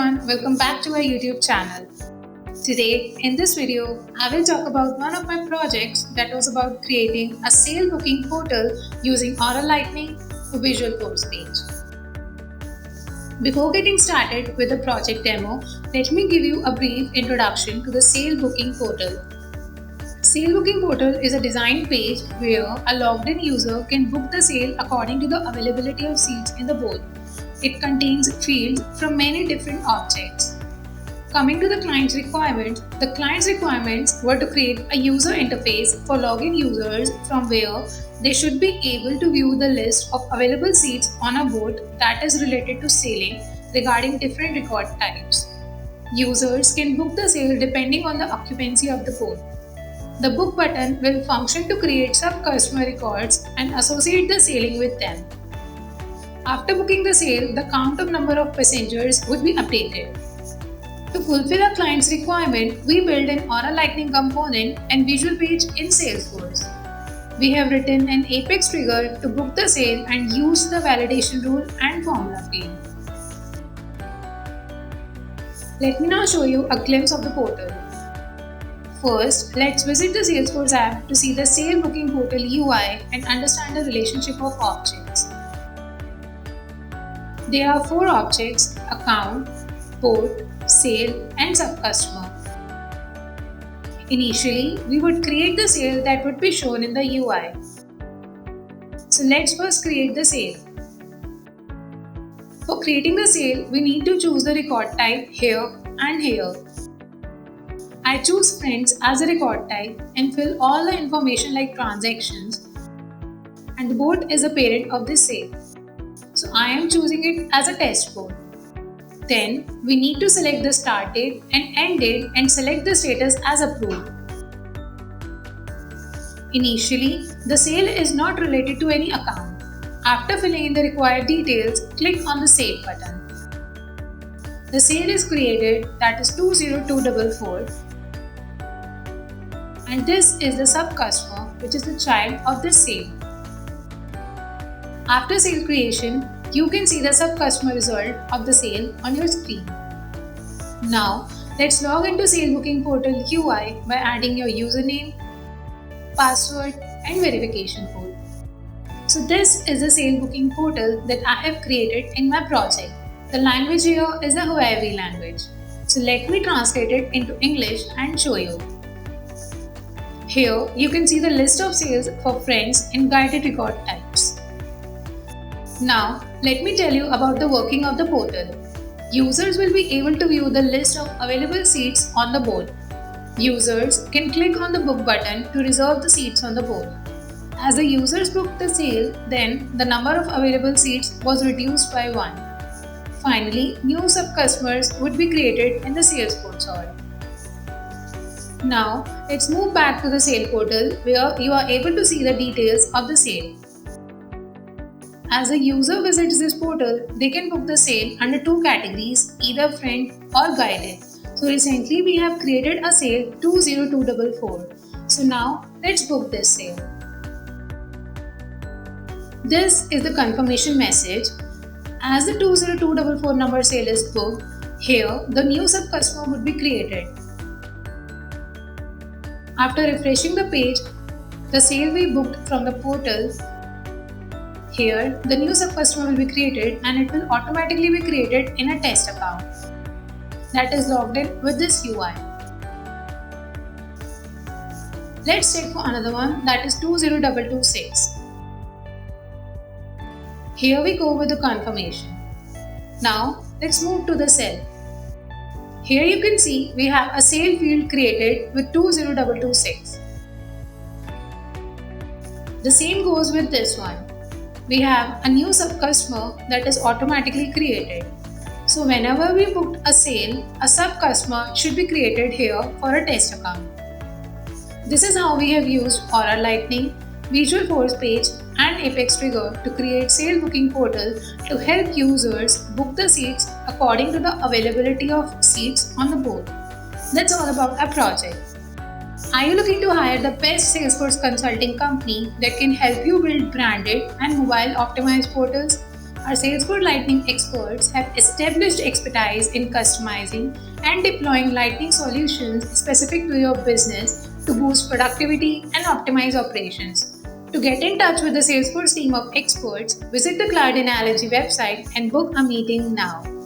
everyone, welcome back to our YouTube channel. Today, in this video, I will talk about one of my projects that was about creating a sale booking portal using Aura Lightning for Visualforce page. Before getting started with the project demo, let me give you a brief introduction to the sale booking portal. Sale booking portal is a design page where a logged in user can book the sale according to the availability of seats in the booth. It contains fields from many different objects. Coming to the client's requirements, the client's requirements were to create a user interface for login users from where they should be able to view the list of available seats on a boat that is related to sailing regarding different record types. Users can book the sale depending on the occupancy of the boat. The book button will function to create sub-customer records and associate the sailing with them. After booking the sale, the count of number of passengers would be updated. To fulfill our client's requirement, we built an Aura Lightning component and visual page in Salesforce. We have written an Apex trigger to book the sale and used the validation rule and formula field. Let me now show you a glimpse of the portal. First, let's visit the Salesforce app to see the sale booking portal UI and understand the relationship of objects. There are 4 objects: account, port, sale, and sub-customer. Initially, we would create the sale that would be shown in the UI. So let's first create the sale. For creating the sale, we need to choose the record type here and here. I choose friends as a record type and fill all the information like transactions, and the boat is a parent of this sale. So I am choosing it as a test boat. Then we need to select the start date and end date and select the status as approved. Initially, the sale is not related to any account. After filling in the required details, click on the Save button. The sale is created, that is 20244, and this is the sub-customer, which is the child of the sale. After sale creation, you can see the sub-customer result of the sale on your screen. Now, let's log into Sale Booking Portal UI by adding your username, password, and verification code. So this is the Sale Booking Portal that I have created in my project. The language here is the Hawaii language. So let me translate it into English and show you. Here, you can see the list of sales for friends in guided record types. Now, let me tell you about the working of the portal. Users will be able to view the list of available seats on the boat. Users can click on the book button to reserve the seats on the boat. As the users booked the sale, then the number of available seats was reduced by 1. Finally, new sub-customers would be created in the Salesforce org. Now, let's move back to the sale portal where you are able to see the details of the sale. As a user visits this portal, they can book the sale under 2 categories, either friend or guided. So recently we have created a sale 20244. So now let's book this sale. This is the confirmation message. As the 20244 number sale is booked, here the new sub-customer would be created. After refreshing the page, the sale we booked from the portal, here the new sub-customer will be created and it will automatically be created in a test account that is logged in with this UI. Let's check for another one, that is 20226. Here we go with the confirmation. Now let's move to the cell. Here you can see we have a sale field created with 20226. The same goes with this one. We have a new sub-customer that is automatically created. So whenever we booked a sale, a sub-customer should be created here for a test account. This is how we have used Aura Lightning, Visualforce page, and Apex trigger to create sale booking portal to help users book the seats according to the availability of seats on the boat. That's all about our project. Are you looking to hire the best Salesforce consulting company that can help you build branded and mobile optimized portals? Our Salesforce Lightning experts have established expertise in customizing and deploying Lightning solutions specific to your business to boost productivity and optimize operations. To get in touch with the Salesforce team of experts, visit the Cloud Analogy website and book a meeting now.